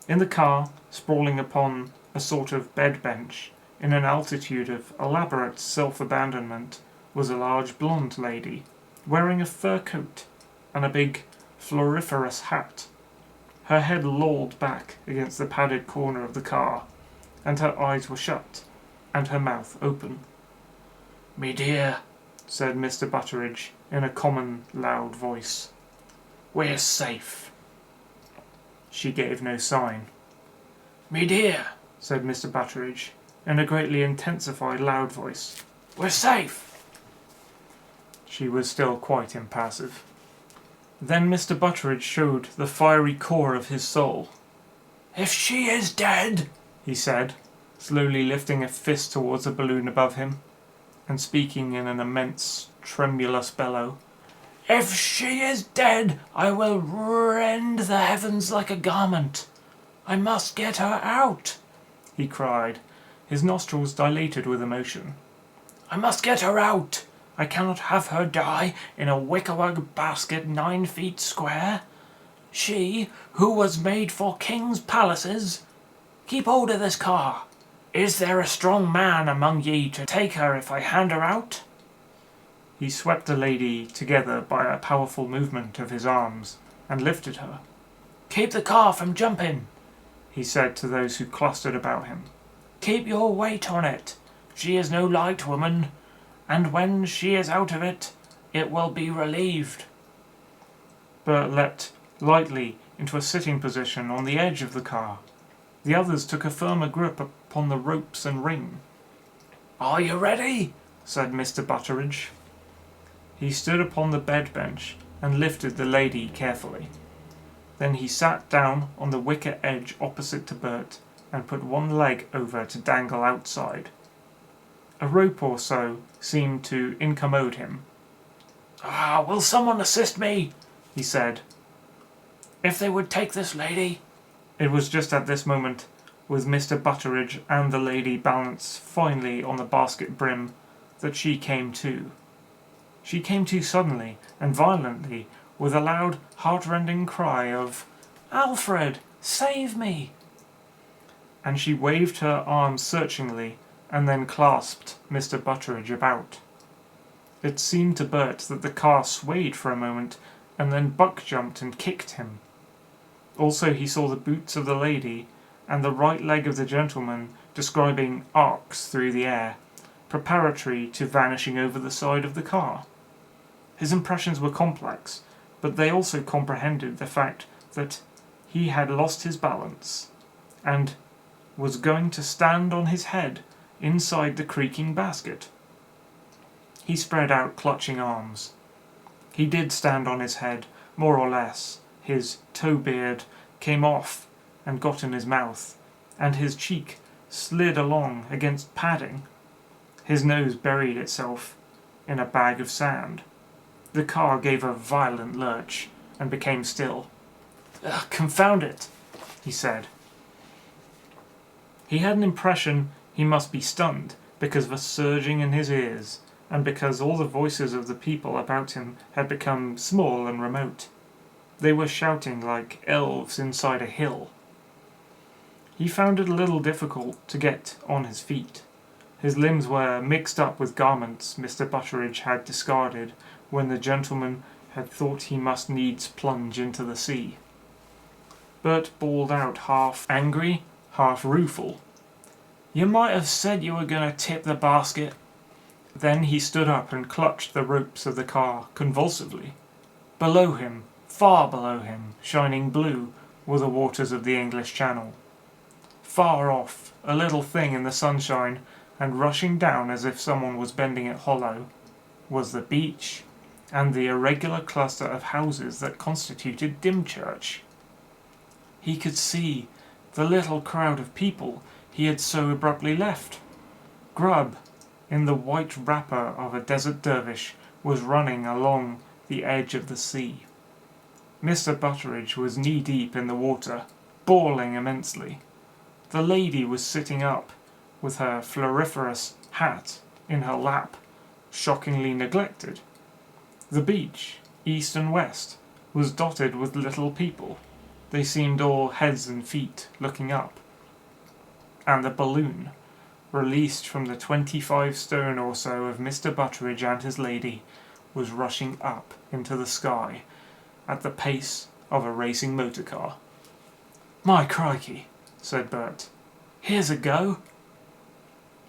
In the car, sprawling upon a sort of bed bench, in an altitude of elaborate self-abandonment, was a large blonde lady, wearing a fur coat and a big floriferous hat. Her head lolled back against the padded corner of the car, and her eyes were shut, and her mouth open. "Me dear," said Mr. Butteridge, in a common, loud voice, "we're safe." She gave no sign. "Me dear," said Mr. Butteridge, in a greatly intensified, loud voice, "we're safe." She was still quite impassive. Then Mr. Butteridge showed the fiery core of his soul. "If she is dead," he said, slowly lifting a fist towards the balloon above him, and speaking in an immense, tremulous bellow, "if she is dead, I will rend the heavens like a garment. I must get her out," he cried, his nostrils dilated with emotion. "I must get her out. I cannot have her die in a wickerwork basket 9 feet square. She, who was made for kings' palaces. Keep hold of this car. Is there a strong man among ye to take her if I hand her out?" He swept the lady together by a powerful movement of his arms, and lifted her. "Keep the car from jumping," he said to those who clustered about him. "Keep your weight on it. She is no light woman, and when she is out of it, it will be relieved." Bert leapt lightly into a sitting position on the edge of the car. The others took a firmer grip upon the ropes and ring. "Are you ready?" said Mr. Butteridge. He stood upon the bed bench and lifted the lady carefully. Then he sat down on the wicker edge opposite to Bert and put one leg over to dangle outside. A rope or so seemed to incommode him. "Will someone assist me?" he said. "If they would take this lady—" It was just at this moment with Mr. Butteridge and the lady balanced finely on the basket brim, that she came to. She came to suddenly and violently, with a loud, heart-rending cry of, "Alfred, save me!" And she waved her arms searchingly, and then clasped Mr. Butteridge about. It seemed to Bert that the car swayed for a moment, and then Buck jumped and kicked him. Also he saw the boots of the lady, and the right leg of the gentleman describing arcs through the air, preparatory to vanishing over the side of the car. His impressions were complex, but they also comprehended the fact that he had lost his balance, and was going to stand on his head inside the creaking basket. He spread out clutching arms. He did stand on his head, more or less. His toe beard came off and got in his mouth, and his cheek slid along against padding. His nose buried itself in a bag of sand. The car gave a violent lurch and became still. "Confound it," he said. He had an impression he must be stunned because of a surging in his ears, and because all the voices of the people about him had become small and remote. They were shouting like elves inside a hill. He found it a little difficult to get on his feet. His limbs were mixed up with garments Mr. Butteridge had discarded when the gentleman had thought he must needs plunge into the sea. Bert bawled out, half angry, half rueful, "You might have said you were going to tip the basket." Then he stood up and clutched the ropes of the car convulsively. Below him, far below him, shining blue, were the waters of the English Channel. Far off, a little thing in the sunshine, and rushing down as if someone was bending it hollow, was the beach, and the irregular cluster of houses that constituted Dymchurch. He could see the little crowd of people he had so abruptly left. Grubb, in the white wrapper of a desert dervish, was running along the edge of the sea. Mr. Butteridge was knee-deep in the water, bawling immensely. The lady was sitting up, with her floriferous hat in her lap, shockingly neglected. The beach, east and west, was dotted with little people. They seemed all heads and feet looking up. And the balloon, released from the 25 stone or so of Mr. Butteridge and his lady, was rushing up into the sky at the pace of a racing motor car. "My crikey," said Bert. "Here's a go."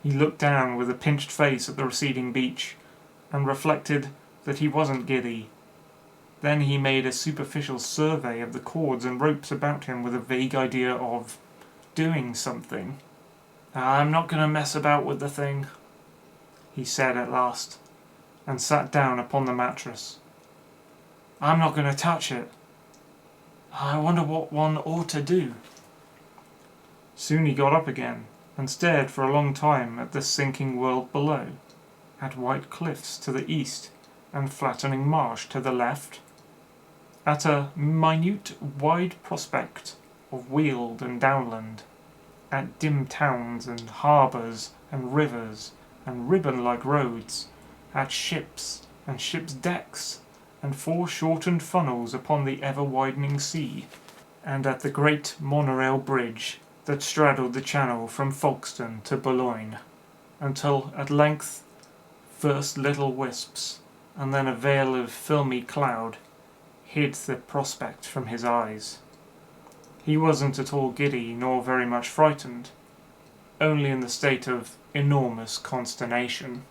He looked down with a pinched face at the receding beach, and reflected that he wasn't giddy. Then he made a superficial survey of the cords and ropes about him with a vague idea of doing something. "I'm not going to mess about with the thing," he said at last, and sat down upon the mattress. "I'm not going to touch it. I wonder what one ought to do." Soon he got up again, and stared for a long time at the sinking world below, at white cliffs to the east, and flattening marsh to the left, at a minute wide prospect of weald and downland, at dim towns and harbours and rivers and ribbon-like roads, at ships and ships' decks and foreshortened funnels upon the ever-widening sea, and at the great monorail bridge that straddled the channel from Folkestone to Boulogne, until at length first little wisps, and then a veil of filmy cloud, hid the prospect from his eyes. He wasn't at all giddy nor very much frightened, only in the state of enormous consternation.